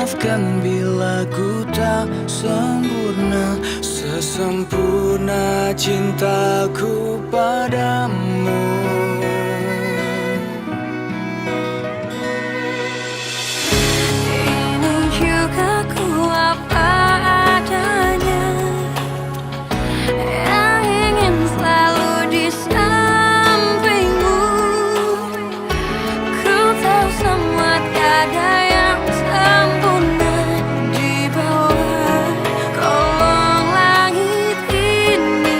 maafkan bila ku tak sempurna, sesempurna cintaku padamu. Ini juga ku apa adanya, yang ingin selalu di sampingmu. Ku tahu semua tiada yang sempurna di bawah kolong langit ini.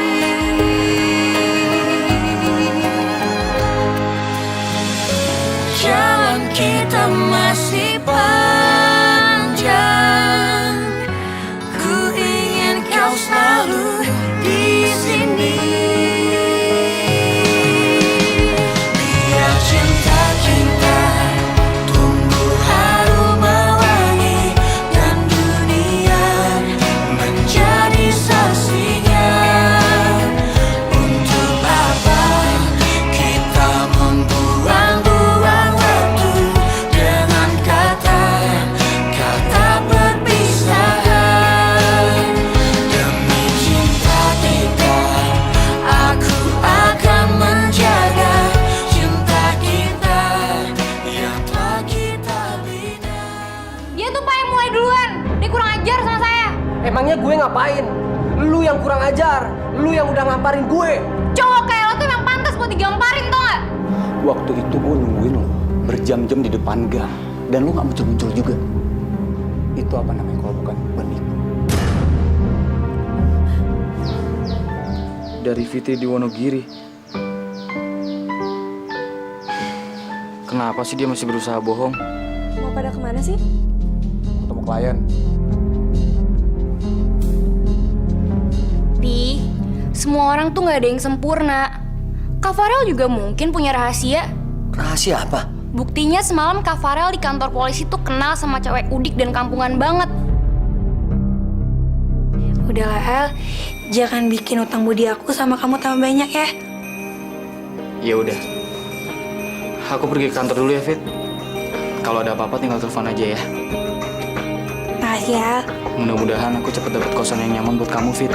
Jalan kita masih panjang, ku ingin kau selalu di sini. Biar cinta kita tumbuh harum mewangi, dan dunia menjadi saksinya. Untuk apa kita membuang-buang waktu dengan kata-kata perpisahan? Demi cinta kita, aku akan menjaga cinta kita yang telah kita bina. Dia tuh Pak yang mulai duluan. Dia kurang ajar sama saya. Emangnya gue ngapain? Lu yang kurang ajar, lu yang udah ngamparin gue. Cowok kayak lo tuh emang pantas buat digamparin, tau gak? Waktu itu gue nungguin lo berjam-jam di depan gang, dan lo nggak muncul-muncul juga. Itu apa namanya kalau bukan penipu? Dari Fitri di Wonogiri. Kenapa sih dia masih berusaha bohong? Mau pada kemana sih? Ketemu klien. Pi, semua orang tuh gak ada yang sempurna. Kak Farel juga mungkin punya rahasia. Rahasia apa? Buktinya semalam Kak Farel di kantor polisi tuh kenal sama cewek udik dan kampungan banget. Udahlah El, jangan bikin utang budi aku sama kamu tambah banyak ya. Ya udah. Aku pergi ke kantor dulu ya, Fit. Kalau ada apa-apa tinggal telepon aja ya. Makasih ya. Mudah-mudahan aku cepet dapet kosan yang nyaman buat kamu, Fit.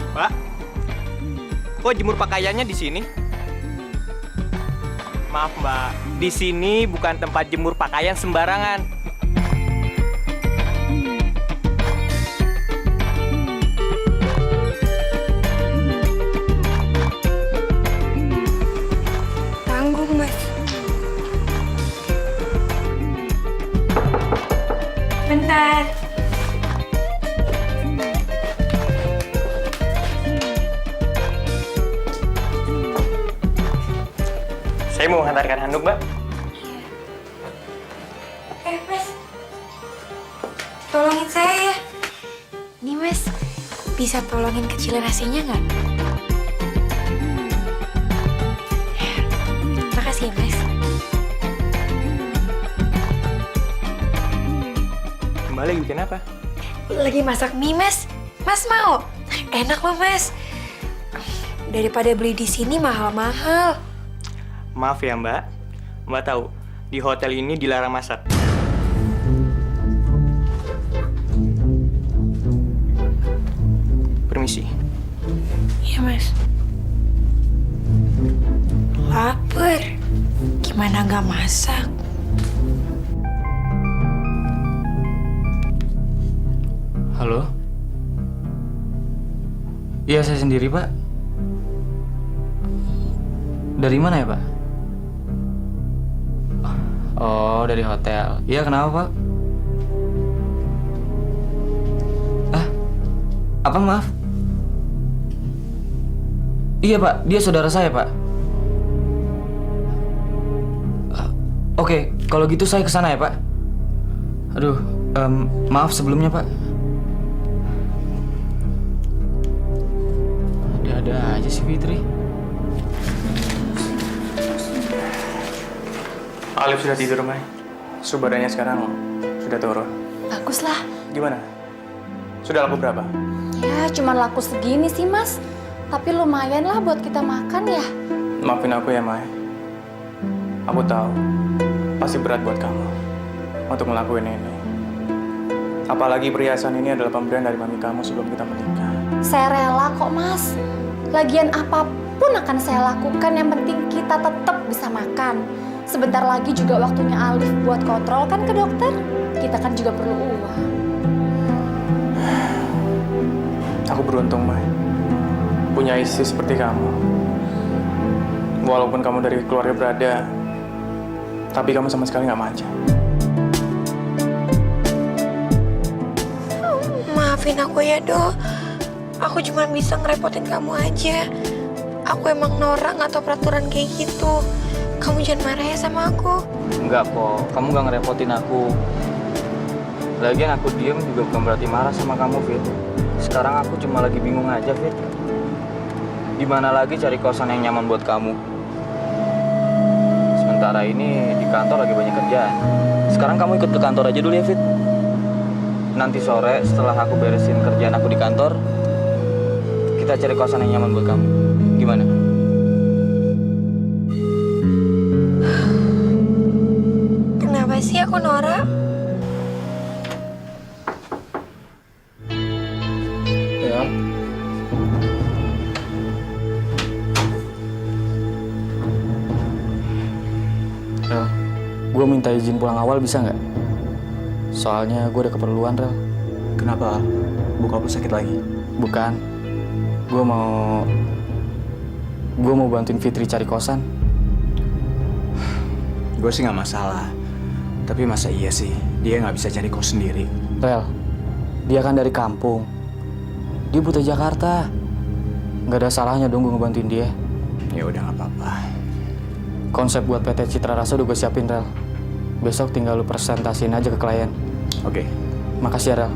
Pak, kok jemur pakaiannya di sini? Maaf Mbak, di sini bukan tempat jemur pakaian sembarangan. Tanggung Mas. Bentar. Saya mau mengantarkan handuk, Mbak. Mas. Tolongin saya ya. Nih Mas, bisa tolongin kecilin AC-nya nggak? Makasih ya Mas. Mbak lagi bikin apa? Lagi masak mie Mas. Mas mau? Enak loh Mas. Daripada beli di sini mahal-mahal. Maaf ya Mbak, Mbak tahu di hotel ini dilarang masak. Permisi. Iya Mas. Lapar. Gimana nggak masak? Halo? Iya, saya sendiri, Pak. Dari mana ya, Pak? Oh, dari hotel. Iya, kenapa, Pak? Apa, maaf? Iya, Pak. Dia saudara saya, Pak. Oke, kalau gitu saya kesana ya, Pak. Aduh, maaf sebelumnya, Pak. Ada aja sih Fitri. Alif sudah tidur, Mai. Suhu badannya sekarang sudah turun. Bagus lah. Gimana? Sudah laku berapa? Ya, cuma laku segini sih, Mas. Tapi lumayan lah buat kita makan ya. Maafin aku ya, Mai. Aku tahu, pasti berat buat kamu untuk ngelakuin ini. Apalagi perhiasan ini adalah pemberian dari mami kamu sebelum kita menikah. Saya rela kok, Mas. Lagian apapun akan saya lakukan, yang penting kita tetap bisa makan. Sebentar lagi juga waktunya Alif buat kontrol kan ke dokter. Kita kan juga perlu uang. Aku beruntung, Mai. Punya istri seperti kamu. Walaupun kamu dari keluarga berada, tapi kamu sama sekali nggak manja. Maafin aku ya, Do. Aku cuma bisa ngerepotin kamu aja. Aku emang norak nggak tahu peraturan kayak gitu. Kamu jangan marah ya sama aku. Enggak kok, kamu gak ngerepotin aku. Lagian aku diem juga bukan berarti marah sama kamu, Fit. Sekarang aku cuma lagi bingung aja, Fit. Gimana lagi cari kosan yang nyaman buat kamu? Sementara ini di kantor lagi banyak kerjaan. Sekarang kamu ikut ke kantor aja dulu ya, Fit. Nanti sore setelah aku beresin kerjaan aku di kantor, kita cari kosan yang nyaman buat kamu. Gimana? Kenapa sih aku norak? Ya. Gue minta izin pulang awal bisa nggak? Soalnya gue ada keperluan, Rel. Kenapa? Bokap lu sakit lagi? Bukan. Gue mau bantuin Fitri cari kosan. Gue sih nggak masalah. Tapi masa iya sih dia nggak bisa cari kos sendiri? Rel, dia kan dari kampung. Dia buta Jakarta. Nggak ada salahnya dong gue ngebantuin dia. Ya udah nggak apa-apa. Konsep buat PT Citra Rasa udah gue siapin, Rel. Besok tinggal lu presentasiin aja ke klien. Oke. Makasih ya, Rel.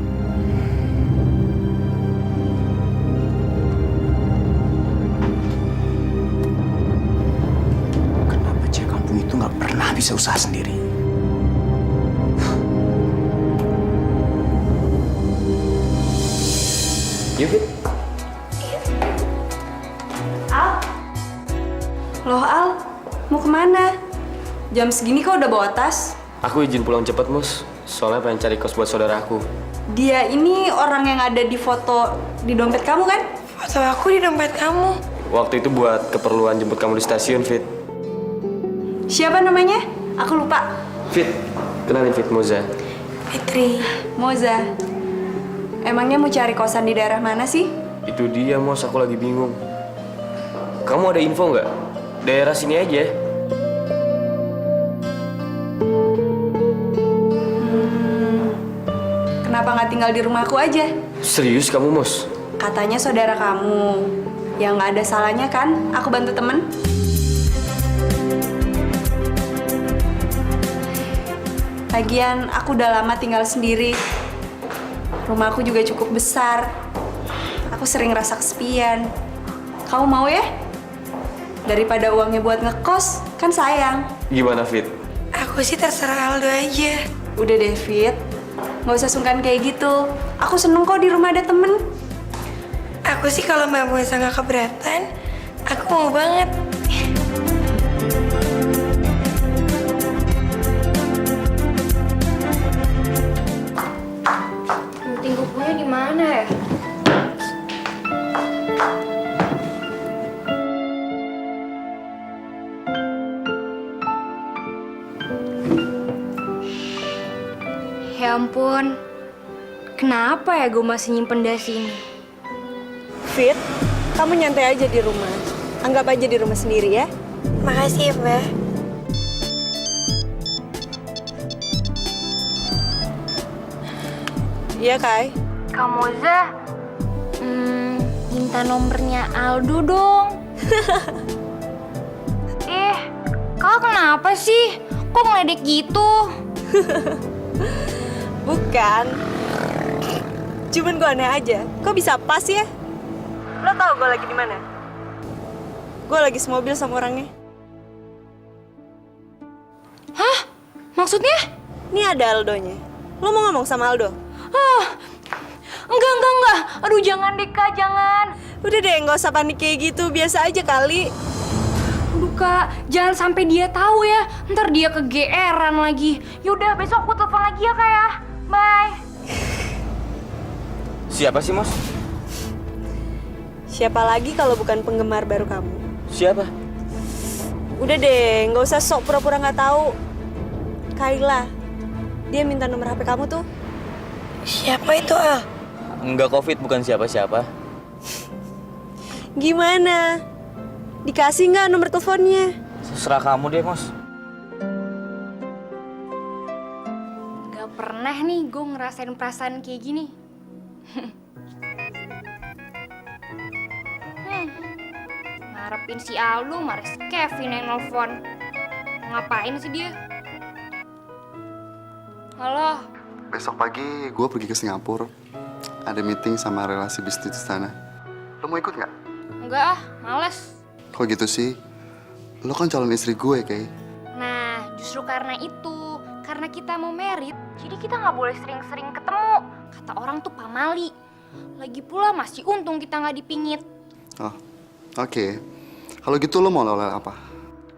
Kenapa cewek kampung itu nggak pernah bisa usaha sendiri? Yuk, Fit. Loh Al, mau kemana? Jam segini kok udah bawa tas? Aku izin pulang cepet, Mus. Soalnya pengen cari kos buat saudaraku. Dia ini orang yang ada di foto di dompet kamu kan? Foto aku di dompet kamu. Waktu itu buat keperluan jemput kamu di stasiun, Fit. Siapa namanya? Aku lupa. Fit, kenalin Fit, Moza. Fitri. Moza. Emangnya mau cari kosan di daerah mana sih? Itu dia, Mos. Aku lagi bingung. Kamu ada info nggak? Daerah sini aja. Kenapa nggak tinggal di rumahku aja? Serius kamu, Mos? Katanya saudara kamu. Ya nggak ada salahnya kan? Aku bantu temen. Lagian aku udah lama tinggal sendiri. Rumahku juga cukup besar. Aku sering ngerasa kesepian. Kamu mau ya? Daripada uangnya buat ngekos, kan sayang. Gimana, Fit? Aku sih terserah Aldo aja. Udah deh, Fit. Nggak usah sungkan kayak gitu. Aku seneng kok di rumah ada temen. Aku sih kalau Mbak Moza nggak keberatan, aku mau banget. Gunting kukunya di mana ya? Ya ampun, kenapa ya gue masih nyimpen dasi ini? Fit, kamu nyantai aja di rumah. Anggap aja di rumah sendiri ya. Makasih ya, Mbak. Iya, Kai. Kak Moza, minta nomornya Aldo dong. Kak kenapa sih? Kok ngeledek gitu? Bukan. Cuman gue aneh aja. Kok bisa pas ya? Lo tau gue lagi di mana? Gue lagi semobil sama orangnya. Hah? Maksudnya? Ini ada Aldonya. Lo mau ngomong sama Aldo? Enggak. Aduh, jangan deh, Kak, jangan. Udah deh, nggak usah panik kayak gitu. Biasa aja kali. Aduh, Kak, jangan sampai dia tahu ya. Ntar dia kegeeran lagi. Yaudah, besok aku telepon lagi ya, Kak ya. Bye. Siapa sih, Mas? Siapa lagi kalau bukan penggemar baru kamu? Siapa? Udah deh, nggak usah sok pura-pura nggak tahu. Kayla, dia minta nomor HP kamu tuh. Siapa itu, Al? Enggak, Covid bukan siapa-siapa. Gimana? Dikasih nggak nomor teleponnya? Terserah kamu deh, Mas. Gak pernah nih gue ngerasain perasaan kayak gini. Ngarepin si Aldo, malah si Kevin yang nelfon. Ngapain sih dia? Halo? Besok pagi gue pergi ke Singapura. Ada meeting sama relasi bisnis di sana. Lo mau ikut nggak? Enggak ah, males. Kok gitu sih? Lo kan calon istri gue, Kay. Nah, justru karena itu. Karena kita mau merit, jadi kita nggak boleh sering-sering ketemu. Kata orang tuh pamali. Lagi pula masih untung kita nggak dipingit. Oh, oke. Kalau gitu lo mau oleh apa?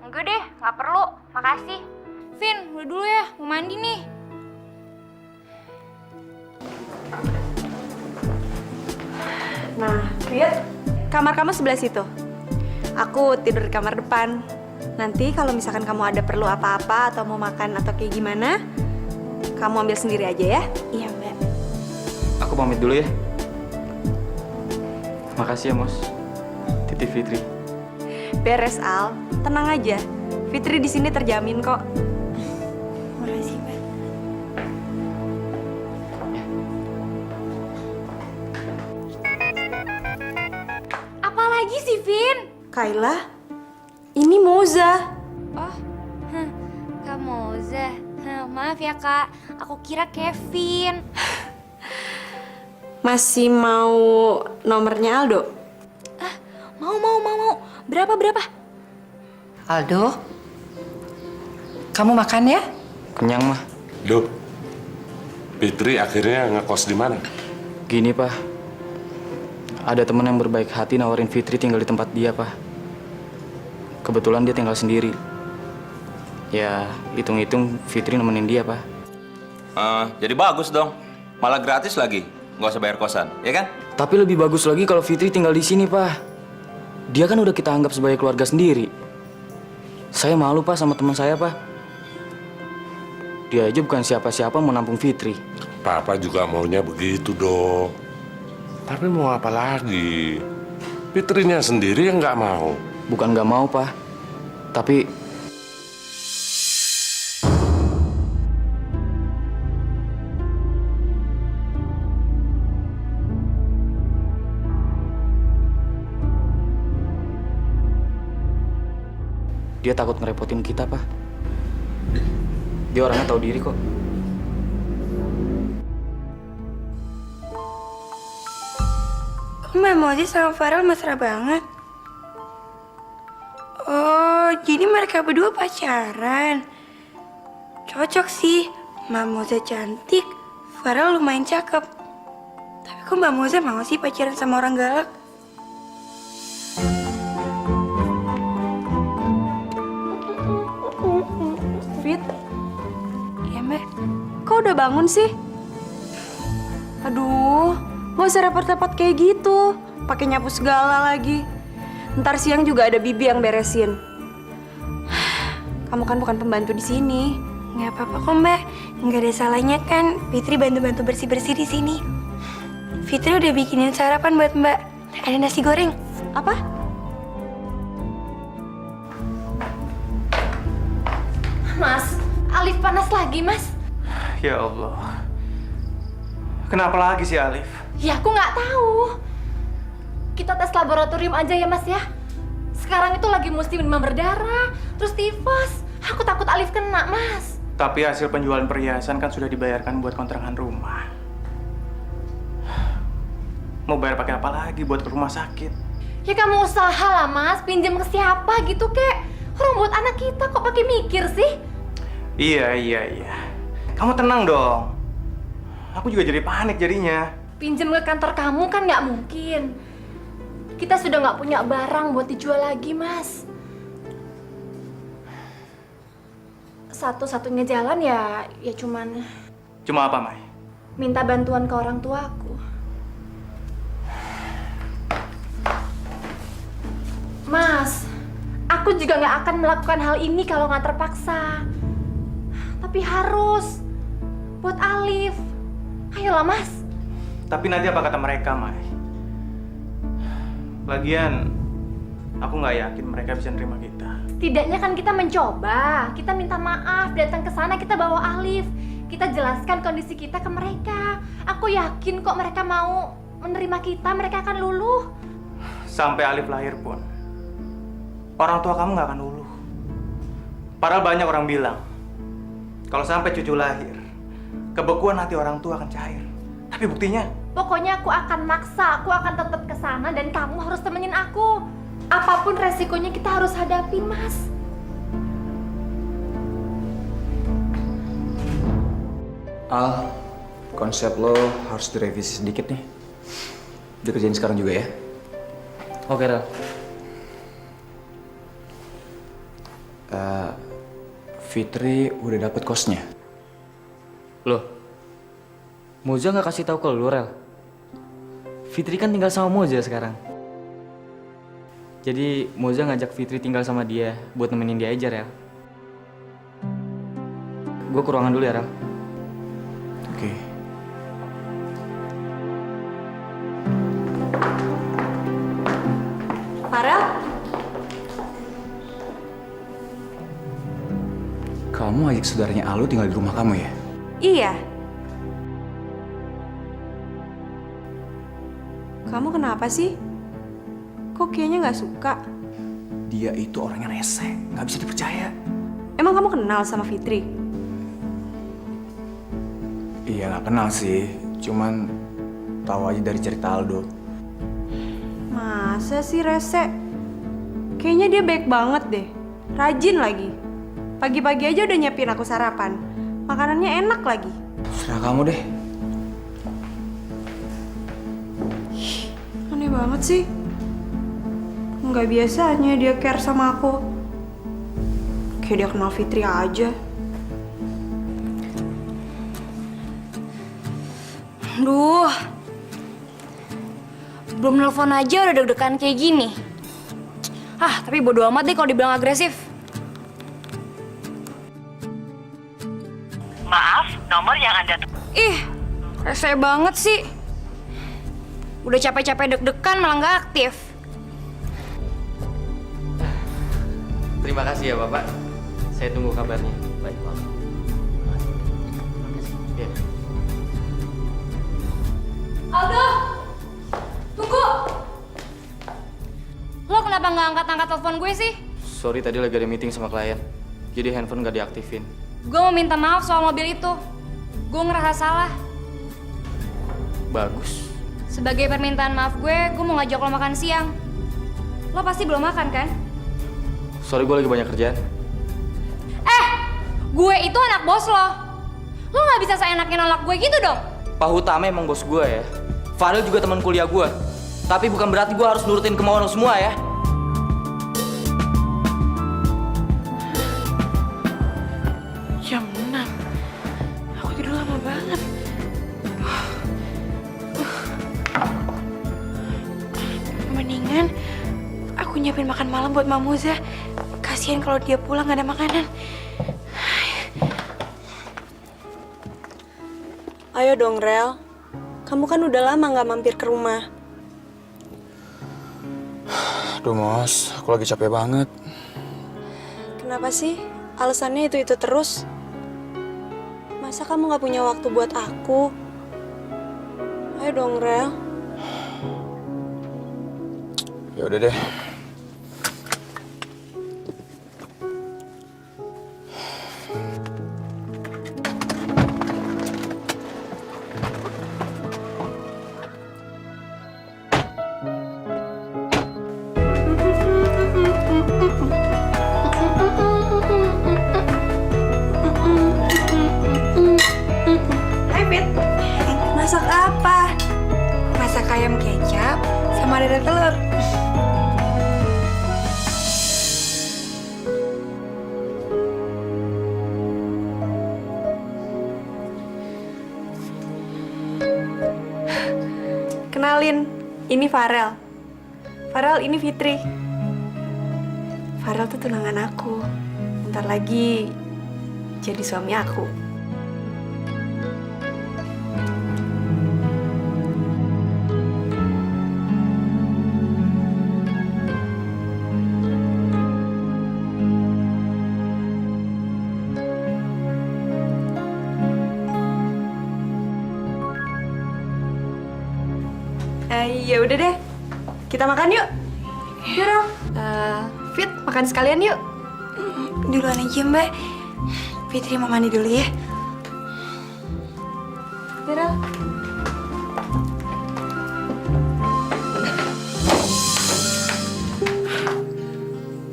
Enggak deh, nggak perlu. Makasih. Vin, udah dulu ya, mau mandi nih. Nah, lihat kamar kamu sebelah situ. Aku tidur di kamar depan. Nanti kalau misalkan kamu ada perlu apa-apa atau mau makan atau kayak gimana, kamu ambil sendiri aja ya. Iya, Mbak. Aku pamit dulu ya. Makasih ya, Mas. Titip Fitri. Beres Al, tenang aja. Fitri di sini terjamin kok. Makasih, Mbak. Apalagi sih, Vin? Kayla, ini Moza. Oh, Kak Moza. Maaf ya, Kak. Aku kira Kevin. Masih mau nomornya Aldo? Mau. Berapa? Aldo, kamu makan ya? Kenyang, mah. Duh, Fitri akhirnya ngekos di mana? Gini, Pak. Ada teman yang berbaik hati nawarin Fitri tinggal di tempat dia, Pak. Kebetulan dia tinggal sendiri. Ya, hitung-hitung Fitri nemenin dia, Pak. Jadi bagus dong. Malah gratis lagi. Nggak usah bayar kosan, ya kan? Tapi lebih bagus lagi kalau Fitri tinggal di sini, Pak. Dia kan udah kita anggap sebagai keluarga sendiri. Saya malu, Pak, sama teman saya, Pak. Dia aja bukan siapa-siapa mau nampung Fitri. Papa juga maunya begitu dong. Tapi mau apa lagi? Fitrinya sendiri yang nggak mau. Bukan nggak mau, Pak. Tapi dia takut ngerepotin kita, Pak. Dia orangnya tahu diri kok. Kok Mbak Mozi sama Farel mesra banget? Oh, jadi mereka berdua pacaran. Cocok sih. Mbak Moza cantik, Farel lumayan cakep. Tapi kok Mbak Moza mau sih pacaran sama orang galak? Fit, Iya, Mbak. kok udah bangun sih? Aduh, nggak usah repot-repot kayak gitu. Pakai nyapu segala lagi. Ntar siang juga ada Bibi yang beresin. Kamu kan bukan pembantu di sini. Nggak apa-apa kok, Mbak. Nggak ada salahnya kan Fitri bantu-bantu bersih-bersih di sini. Fitri udah bikinin sarapan buat Mbak. Ada nasi goreng. Apa? Mas, Alif panas lagi, Mas. Ya Allah. Kenapa lagi sih Alif? Ya aku nggak tahu. Kita tes laboratorium aja ya, Mas ya. Sekarang itu lagi musim demam berdarah, terus tifus. Aku takut Alif kena, Mas. Tapi hasil penjualan perhiasan kan sudah dibayarkan buat kontrakan rumah. Mau bayar pakai apa lagi buat ke rumah sakit? Ya kamu usaha lah, Mas. Pinjam ke siapa gitu, kek. Orang buat anak kita kok pakai mikir sih? Iya. Kamu tenang dong. Aku juga jadi panik jadinya. Pinjam ke kantor kamu kan nggak mungkin. Kita sudah nggak punya barang buat dijual lagi, Mas. Satu-satunya jalan ya cuman Cuma apa, Mai? minta bantuan ke orang tuaku. Mas, aku juga nggak akan melakukan hal ini kalau nggak terpaksa. Tapi harus buat Alif. Ayolah, Mas. Tapi nanti apa kata mereka, Mai? Lagian, aku nggak yakin mereka bisa nerima kita. Setidaknya kan kita mencoba. Kita minta maaf, datang ke sana, kita bawa Alif. Kita jelaskan kondisi kita ke mereka. Aku yakin kok mereka mau menerima kita, mereka akan luluh. Sampai Alif lahir pun, orang tua kamu nggak akan luluh. Padahal banyak orang bilang, kalau sampai cucu lahir, kebekuan hati orang tua akan cair. Tapi buktinya, Pokoknya aku akan maksa, aku akan tetap ke sana dan kamu harus temenin aku. Apapun resikonya kita harus hadapin, Mas. Al, konsep lo harus direvisi sedikit nih. Dikerjain sekarang juga ya. Oke, Rel. Fitri udah dapet kosnya. Loh, Moza nggak kasih tahu ke lu, Rel? Fitri kan tinggal sama Moza sekarang. Jadi Moza ngajak Fitri tinggal sama dia buat nemenin dia aja, Rel. Gue ke ruangan dulu ya, Rel. Oke. Farel? Kamu ajak saudaranya Alu tinggal di rumah kamu ya? Iya. Kamu kenapa sih? Kok kayaknya nggak suka? Dia itu orangnya rese, nggak bisa dipercaya. Emang kamu kenal sama Fitri? Iya nggak kenal sih, cuman tahu aja dari cerita Aldo. Masa sih rese? Kayaknya dia baik banget deh. Rajin lagi. Pagi-pagi aja udah nyiapin aku sarapan. Makanannya enak lagi. Serah kamu deh. Aneh banget sih. Nggak biasanya dia care sama aku. Kayak dia kenal Fitri aja. Duh, belum nelfon aja udah deg-degan kayak gini. Tapi bodo amat deh kalau dibilang agresif. Maaf, nomor yang Anda... Ih, rese banget sih. Udah capek-capek deg-degan malah nggak aktif. Terima kasih ya, Bapak. Saya tunggu kabarnya. Baik, Pak. Ya. Aldo, tunggu. Lo kenapa nggak angkat-angkat telepon gue sih? Sorry, tadi lagi ada meeting sama klien. Jadi handphone nggak diaktifin. Gue mau minta maaf soal mobil itu. Gue ngerasa salah. Bagus. Sebagai permintaan maaf gue mau ngajak lo makan siang. Lo pasti belum makan kan? Sorry, gue lagi banyak kerjaan. Gue itu anak bos lo. Lo nggak bisa seenaknya nolak gue gitu dong. Pak Hutama emang bos gue ya. Fadil juga teman kuliah gue. Tapi bukan berarti gue harus nurutin kemauan lo semua ya. Jam 6. Aku tidur lama banget. Mendingan aku nyiapin makan malam buat Mamuza. Kasihan kalau dia pulang gak ada makanan. Ayo dong, Rel. Kamu kan udah lama nggak mampir ke rumah. Aduh, Mos, aku lagi capek banget. Kenapa sih? alasannya itu terus? Masa kamu gak punya waktu buat aku? Ayo dong, Rel. Ya udah deh. Hai Fit, masak apa? Masak ayam kecap sama dadar telur. Kenalin, ini Farel. Farel, ini Fitri. Farel tuh tunangan aku. Bentar lagi jadi suami aku. Ya udah deh, kita makan yuk. Yuk dong. Fit, makan sekalian yuk. Duluan aja Mbak. Fitri mau mandi dulu ya. Yuk.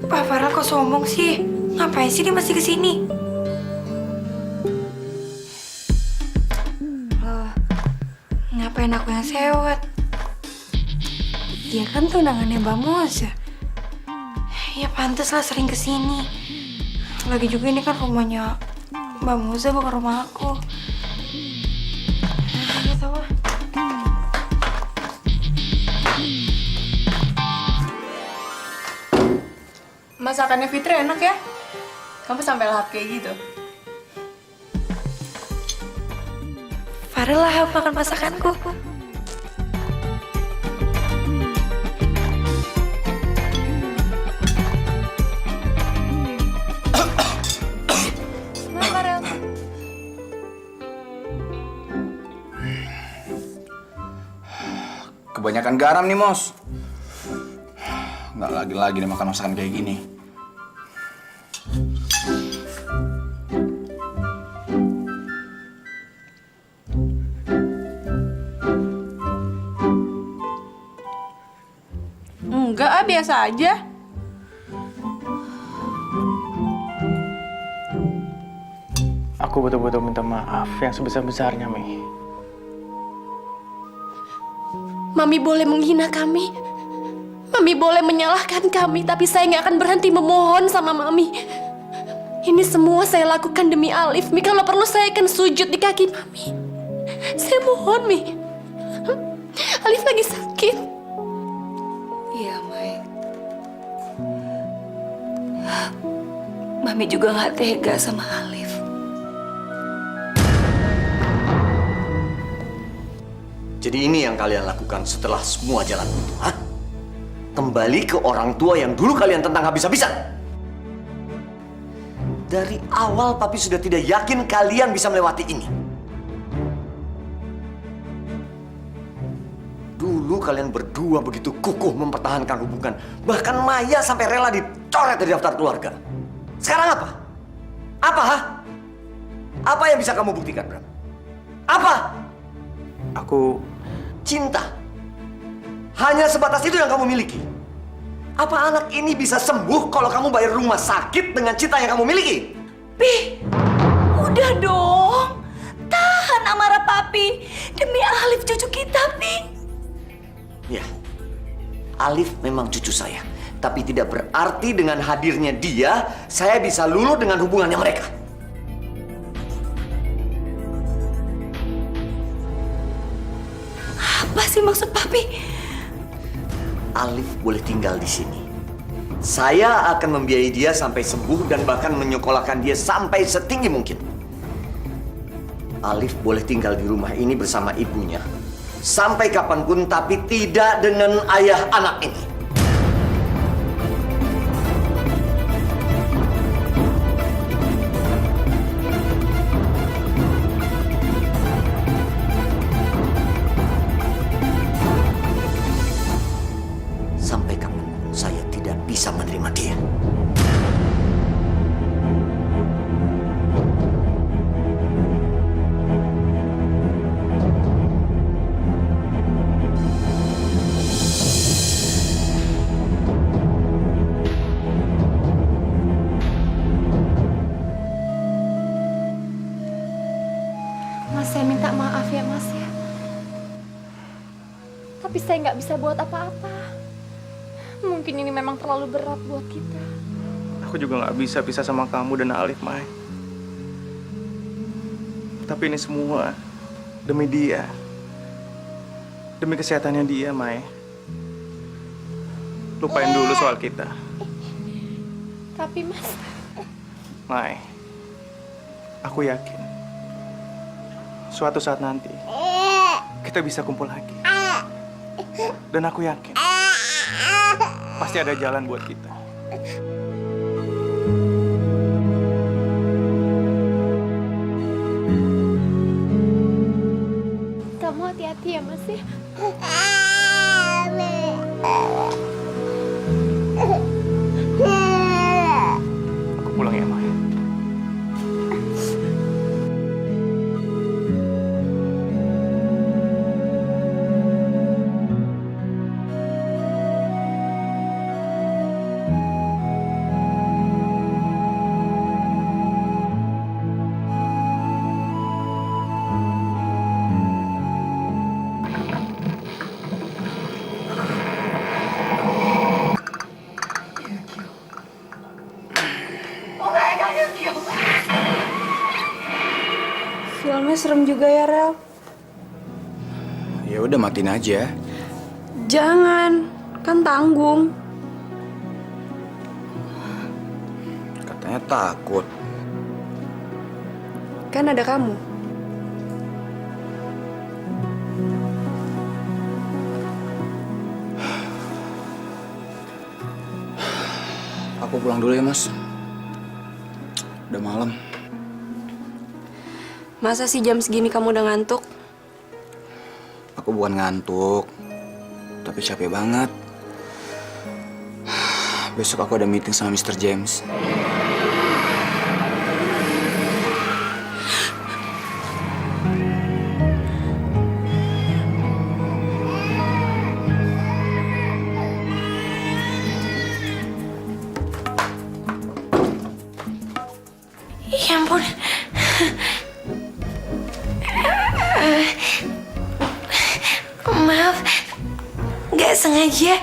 Pak Farel kok sombong sih? Ngapain sih dia masih kesini? Loh, ngapain aku yang sewot? Dia kan tunangannya Mbak Moza. Ya pantas lah sering kesini. Lagi juga ini kan rumahnya Mbak Moza, bukan rumah aku. Gak tau lah. Masakannya Fitri enak ya? Kamu sampai lahap kayak gitu? Farel lah makan masakanku. Kebanyakan garam nih, Mos. Nggak lagi-lagi nih makan masakan kayak gini. Enggak, biasa aja. Aku betul-betul minta maaf yang sebesar-besarnya, Mi. Mami boleh menghina kami. Mami boleh menyalahkan kami, tapi saya nggak akan berhenti memohon sama Mami. Ini semua saya lakukan demi Alif, Mi. Kalau perlu saya akan sujud di kaki Mami. Saya mohon, Mi. Alif lagi sakit. Iya, Mai. Mami juga nggak tega sama Alif. Jadi ini yang kalian lakukan setelah semua jalan buntu, hah? Kembali ke orang tua yang dulu kalian tentang habis-habisan. Dari awal papi sudah tidak yakin kalian bisa melewati ini. Dulu kalian berdua begitu kukuh mempertahankan hubungan. Bahkan Maya sampai rela dicoret dari daftar keluarga. Sekarang apa? Apa, hah? Apa yang bisa kamu buktikan, Bram? Apa? Aku... Cinta. Hanya sebatas itu yang kamu miliki. Apa anak ini bisa sembuh kalau kamu bayar rumah sakit dengan cinta yang kamu miliki? Pi, udah dong. Tahan amarah papi. Demi Alif cucu kita, Pi. Ya, Alif memang cucu saya. Tapi tidak berarti dengan hadirnya dia, saya bisa luluh dengan hubungannya mereka. Apa sih maksud papi? Alif boleh tinggal di sini. Saya akan membiayai dia sampai sembuh dan bahkan menyekolahkan dia sampai setinggi mungkin. Alif boleh tinggal di rumah ini bersama ibunya. Sampai kapanpun, tapi tidak dengan ayah anak ini. Saya minta maaf ya Mas ya. Tapi saya nggak bisa buat apa-apa. Mungkin ini memang terlalu berat buat kita. Aku juga nggak bisa pisah sama kamu dan Alif, Mai. Tapi ini semua demi dia. Demi kesehatannya dia, Mai. Lupain dulu soal kita. Tapi Mas, Mai, aku yakin suatu saat nanti kita bisa kumpul lagi. Dan aku yakin pasti ada jalan buat kita. kamu hati-hati ya Mas ya. Aku pulang ya, Mai. Filmnya serem juga ya, Rel. Ya udah matiin aja. Jangan, kan tanggung. Katanya takut. Kan ada kamu. Aku pulang dulu ya Mas. Udah malam. Masa sih jam segini kamu udah ngantuk? Aku bukan ngantuk, tapi capek banget. Besok aku ada meeting sama Mr. James. Ya ampun. Maaf, nggak sengaja.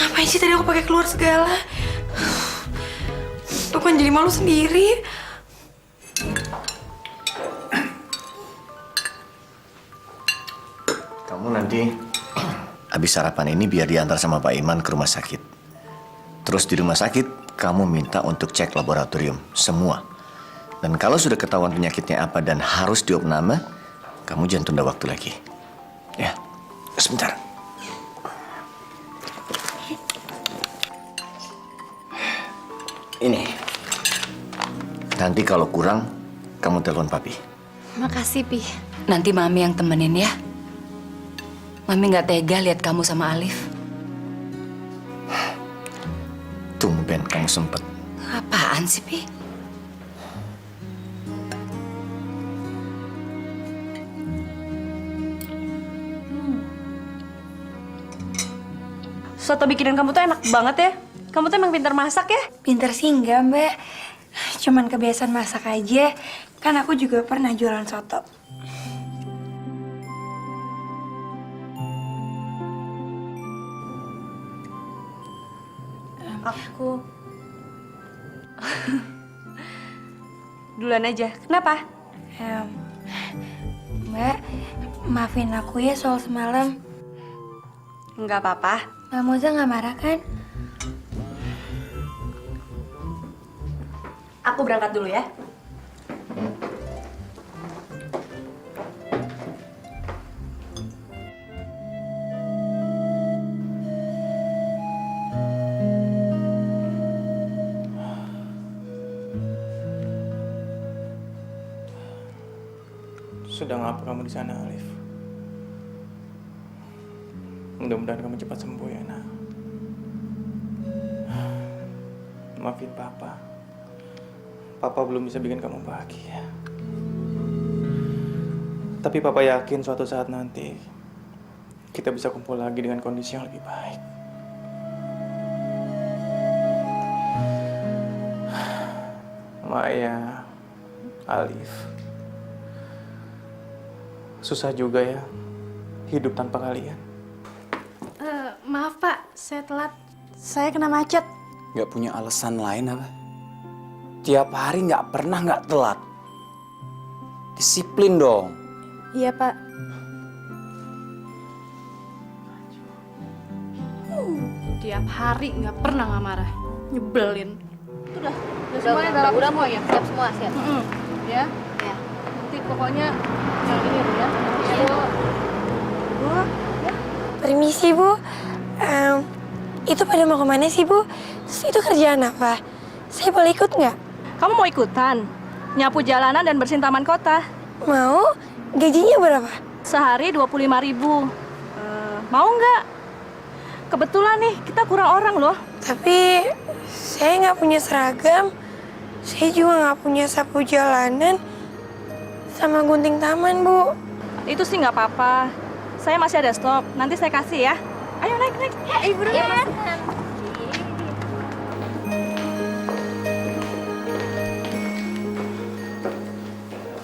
Ngapain sih tadi aku pakai keluar segala? Aku kan jadi malu sendiri. Kamu nanti habis sarapan ini biar diantar sama Pak Iman ke rumah sakit. Terus di rumah sakit, kamu minta untuk cek laboratorium, semua. Dan kalau sudah ketahuan penyakitnya apa dan harus diopname, kamu jangan tunda waktu lagi. Ya, sebentar. Ini. Nanti kalau kurang, kamu telepon Papi. Makasih Pi. Nanti Mami yang temenin ya. Mami nggak tega lihat kamu sama Alif. Tumben kamu sempet. Apaan sih, Pi? Soto bikinan kamu tuh enak banget ya. Kamu tuh emang pintar masak ya? Pinter sih enggak, Mbak. Cuman kebiasaan masak aja. Kan aku juga pernah jualan soto. Aku duluan aja. Kenapa? Mbak, maafin aku ya soal semalam. Nggak apa-apa. Mbak Moza nggak marah kan? Aku berangkat dulu ya. Sedang apa kamu di sana, Alif? Mudah-mudahan kamu cepat sembuh ya, nak. Maafin Papa. Papa belum bisa bikin kamu bahagia. Tapi Papa yakin suatu saat nanti kita bisa kumpul lagi dengan kondisi yang lebih baik. Maya, Alif, susah juga ya hidup tanpa kalian. Maaf Pak, saya telat. Saya kena macet. Nggak punya alasan lain apa? Tiap hari nggak pernah nggak telat. Disiplin dong. Iya Pak. Tiap hari nggak pernah nggak marah. Nyebelin. Udah semuanya udah udah semua ya? Siap semua, siap. Ya? Ya. Nanti pokoknya yang ini Bu ya. Ya, Bu. Bu, permisi Bu. Itu pada mau kemana sih Bu? Terus itu kerjaan apa? Saya boleh ikut nggak? Kamu mau ikutan? Nyapu jalanan dan bersihin taman kota. Mau? Gajinya berapa? Sehari 25.000. Mau nggak? Kebetulan nih, kita kurang orang loh. Tapi saya nggak punya seragam. Saya juga nggak punya sapu jalanan sama gunting taman, Bu. Itu sih nggak apa-apa. Saya masih ada stok. Nanti saya kasih ya. Ayo naik. Ibu buruan.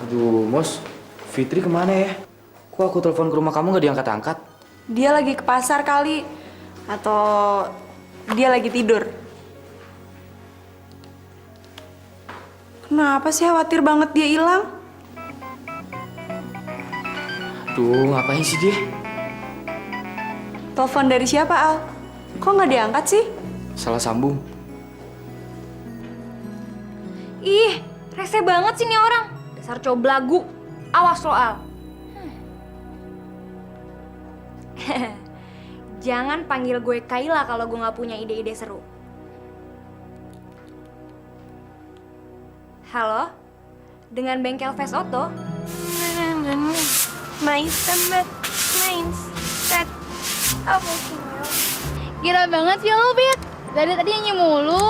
Aduh, Mos, Fitri kemana ya? Kok aku telepon ke rumah kamu nggak diangkat-angkat? Dia lagi ke pasar kali. Atau dia lagi tidur. Kenapa sih khawatir banget dia hilang? Duh, ngapain sih dia? Telepon dari siapa, Al? Kok nggak diangkat sih? Salah sambung. Ih, rese banget sih nih orang. Dasar cowok belagu. Awas lo, Al. Jangan panggil gue Kayla kalau gue nggak punya ide-ide seru. Halo? Dengan bengkel Face Auto? Main sembat, main set. Apa sih? Gila banget sih lo, Fit. Dari tadi nyanyi mulu.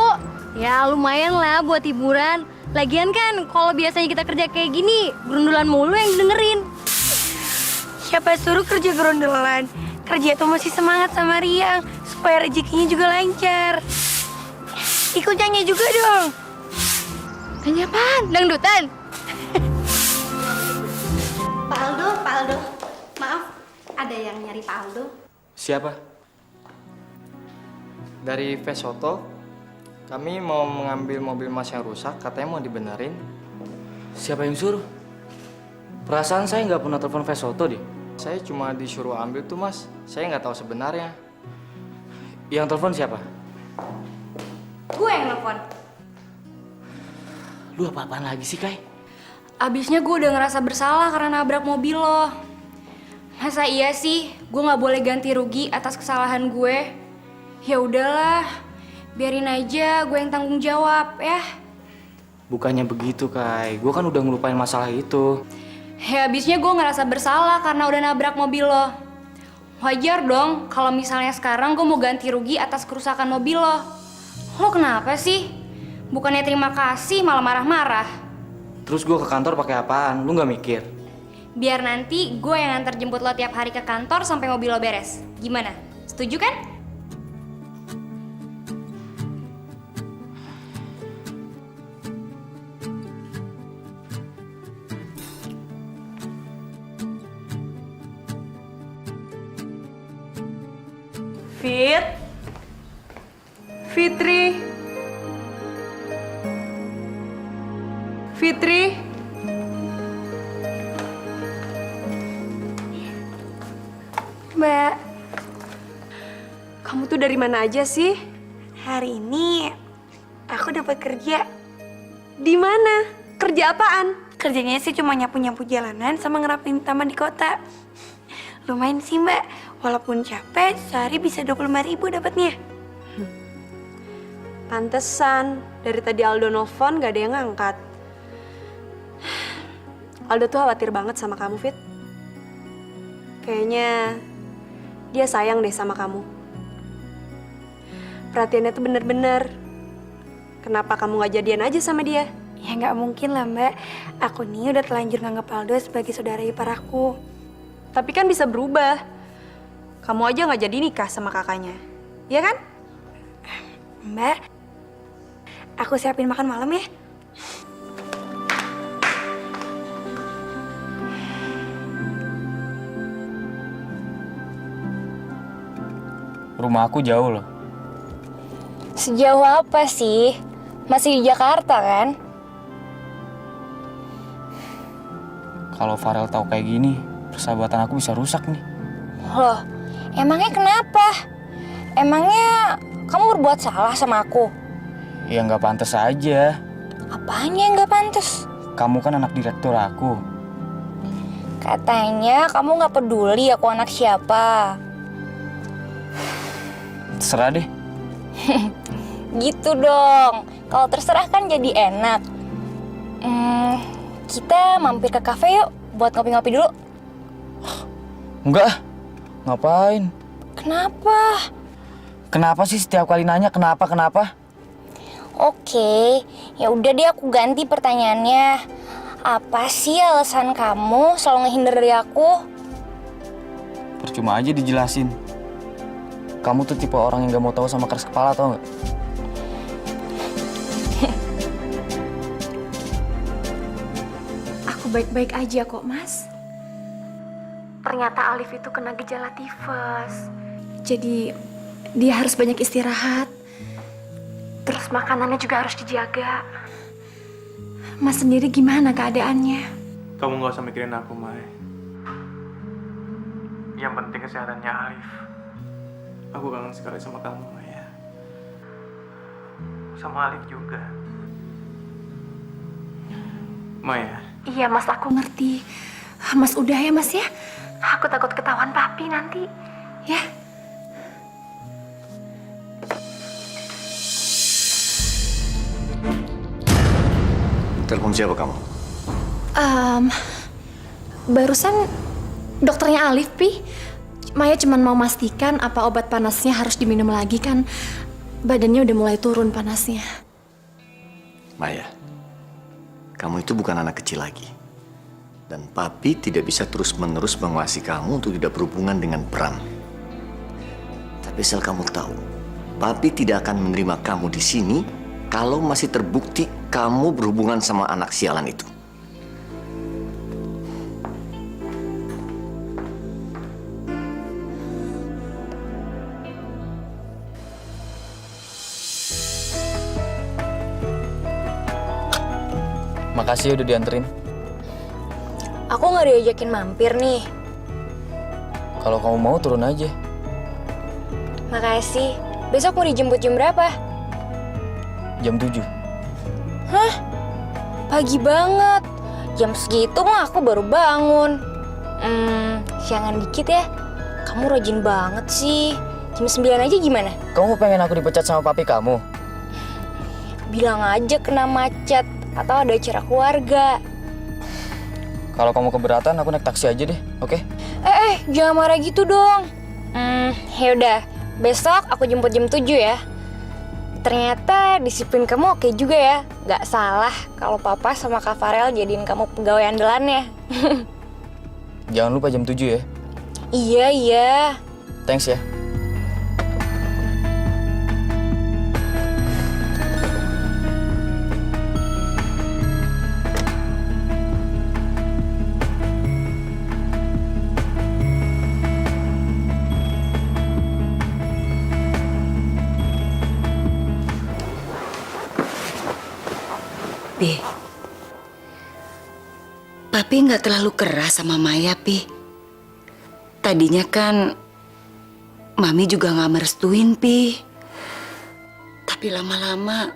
Ya lumayan lah buat hiburan. Lagian kan kalau biasanya kita kerja kayak gini, gerundulan mulu yang dengerin. Siapa suruh kerja gerondolan? Kerja tuh masih semangat sama riang supaya rezekinya juga lancar. Ikut nyanyi juga dong. Nyanyi apaan? Dangdutan? Pak Aldo. Maaf, ada yang nyari Pak Aldo. Siapa? Dari Face Auto, kami mau mengambil mobil Mas yang rusak, katanya mau dibenerin. Siapa yang suruh? Perasaan saya nggak pernah telepon Face Auto deh. Saya cuma disuruh ambil tuh Mas, saya nggak tahu sebenarnya. Yang telepon siapa? Gue yang nelfon. Lu apa-apaan lagi sih, Kai? Abisnya gue udah ngerasa bersalah karena nabrak mobil lo. Masa iya sih gue nggak boleh ganti rugi atas kesalahan gue? Ya udahlah, biarin aja gue yang tanggung jawab ya. Bukannya begitu, Kai. Gue kan udah ngelupain masalah itu. Ya abisnya gue ngerasa bersalah karena udah nabrak mobil lo. Wajar dong kalau misalnya sekarang gue mau ganti rugi atas kerusakan mobil lo. Lo kenapa sih? Bukannya terima kasih malah marah-marah. Terus gue ke kantor pakai apaan? Lu nggak mikir? Biar nanti gue yang antar jemput lo tiap hari ke kantor sampai mobil lo beres. Gimana? Setuju kan? Fitri. Mbak, Kamu tuh dari mana aja sih? hari ini aku dapat kerja. Di mana? Kerja apaan? Kerjanya sih cuma nyapu-nyapu jalanan sama ngerapin taman di kota. Lumayan sih Mbak, walaupun capek, sehari bisa 25.000 dapatnya. Pantesan, dari tadi Aldo nelfon gak ada yang ngangkat. Aldo tuh khawatir banget sama kamu, Fit. Kayaknya dia sayang deh sama kamu. Perhatiannya tuh bener-bener. Kenapa kamu gak jadian aja sama dia? Ya nggak mungkin lah Mbak, aku nih udah telanjur nganggap Aldo sebagai saudara ipar aku. Tapi kan bisa berubah. kamu aja nggak jadi nikah sama kakaknya. Iya kan? Mbak, aku siapin makan malam ya. Rumah aku jauh loh. Sejauh apa sih? Masih di Jakarta kan? Kalau Farel tahu kayak gini, persahabatan aku bisa rusak nih. Loh, emangnya kenapa? Emangnya kamu berbuat salah sama aku? Ya nggak pantas aja. Apanya yang nggak pantas? Kamu kan anak direktur aku. Katanya kamu nggak peduli aku anak siapa. Terserah deh. Gitu dong. Kalau terserah kan jadi enak. Kita mampir ke kafe yuk buat ngopi-ngopi dulu. Enggak. Ngapain? Kenapa? Kenapa sih setiap kali nanya kenapa? Oke, ya udah deh aku ganti pertanyaannya. Apa sih alasan kamu selalu ngehindar dari aku? Percuma aja dijelasin. Kamu tuh tipe orang yang gak mau tahu sama keras kepala, tau nggak? Aku baik-baik aja kok, Mas. Ternyata Alif itu kena gejala tifus. Jadi dia harus banyak istirahat. Terus makanannya juga harus dijaga. Mas sendiri gimana keadaannya? Kamu nggak usah mikirin aku, Mai. Yang penting kesehatannya Alif. Aku kangen sekali sama kamu, Maya. Sama Alif juga. Maya. Iya, Mas, aku ngerti. Mas udah ya, Mas ya. Aku takut ketahuan papi nanti. Ya. Telepon siapa kamu? Barusan dokternya Alif, Pi. Maya cuma mau mastikan apa obat panasnya harus diminum lagi kan. Badannya udah mulai turun panasnya. Maya, kamu itu bukan anak kecil lagi. Dan papi tidak bisa terus-menerus menguasai kamu untuk tidak berhubungan dengan Pram. Tapi asal kamu tahu, papi tidak akan menerima kamu di sini kalau masih terbukti kamu berhubungan sama anak sialan itu. Makasih udah dianterin. Aku nggak diajakin mampir nih. Kalau kamu mau turun aja. Makasih. Besok mau dijemput jam berapa? Jam 7. Hah? Pagi banget. Jam segitu mah aku baru bangun. Siangan dikit ya. Kamu rajin banget sih. Jam 9 aja gimana? Kamu pengen aku dipecat sama papi kamu? Bilang aja kena macet atau ada acara keluarga. Kalau kamu keberatan, aku naik taksi aja deh, oke? Jangan marah gitu dong. Yaudah, besok aku jemput jam 7 ya. Ternyata disiplin kamu oke juga ya. Gak salah kalau papa sama Kak Farel jadiin kamu pegawai andalannya. Jangan lupa jam 7 ya. Iya. Thanks ya. Pi, Papi nggak terlalu keras sama Maya, Pi. Tadinya kan Mami juga nggak merestuin, Pi. Tapi lama-lama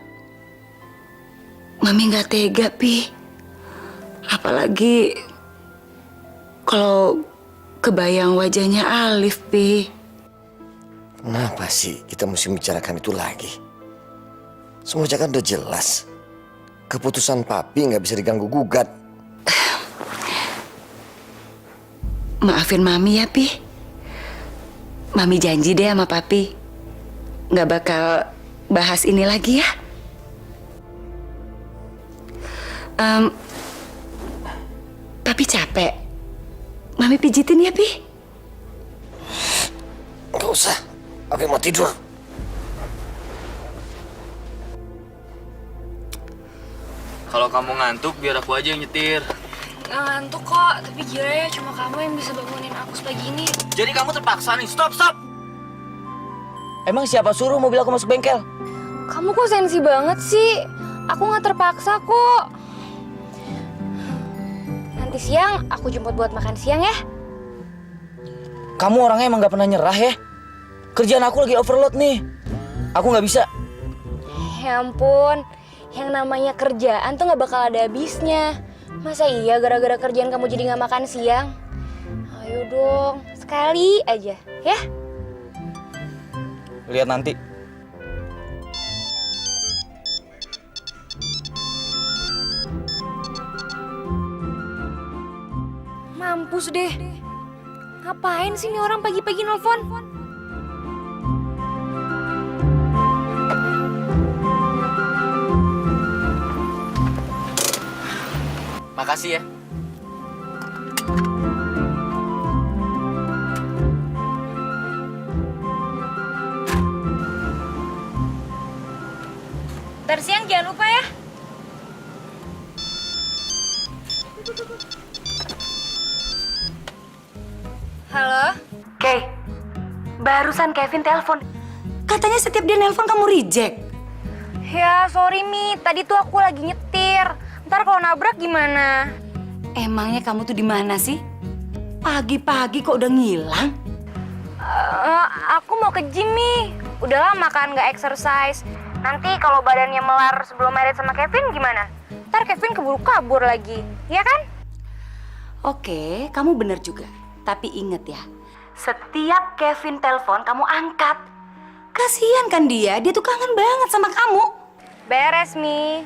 Mami nggak tega, Pi. Apalagi kalau kebayang wajahnya Alif, Pi. Kenapa sih kita mesti membicarakan itu lagi? Semuanya kan udah jelas. Keputusan papi nggak bisa diganggu-gugat. Maafin Mami ya, Pi. Mami janji deh sama Papi nggak bakal bahas ini lagi ya. Papi capek. Mami pijitin ya, Pi. Nggak usah. Aku mau tidur. Kalau kamu ngantuk, biar aku aja yang nyetir. Nggak ngantuk kok, tapi gila ya cuma kamu yang bisa bangunin aku sepagi ini. Jadi kamu terpaksa nih, stop! Emang siapa suruh mobil aku masuk bengkel? Kamu kok sensi banget sih? Aku nggak terpaksa kok. Nanti siang aku jemput buat makan siang ya. Kamu orangnya emang gak pernah nyerah ya? Kerjaan aku lagi overload nih. Aku nggak bisa. Ya ampun, yang namanya kerjaan tuh nggak bakal ada habisnya. Masa iya gara-gara kerjaan kamu jadi nggak makan siang? Ayo dong, sekali aja, ya? Lihat nanti. Mampus deh. Ngapain sih nih orang pagi-pagi nelfon? Makasih ya. Ntar siang jangan lupa ya. Halo? Kay, barusan Kevin telepon. Katanya setiap dia nelpon kamu reject. Ya sorry Mi, tadi tuh aku lagi nyetir. Ntar kalau nabrak gimana? Emangnya kamu tuh di mana sih? Pagi-pagi kok udah ngilang? Aku mau ke gym Mi. Udah lama kan nggak exercise. Nanti kalau badannya melar sebelum married sama Kevin gimana? Ntar Kevin keburu kabur lagi, ya kan? Oke, kamu bener juga. Tapi inget ya, setiap Kevin telepon kamu angkat. Kasihan kan dia tuh kangen banget sama kamu. Beres Mi.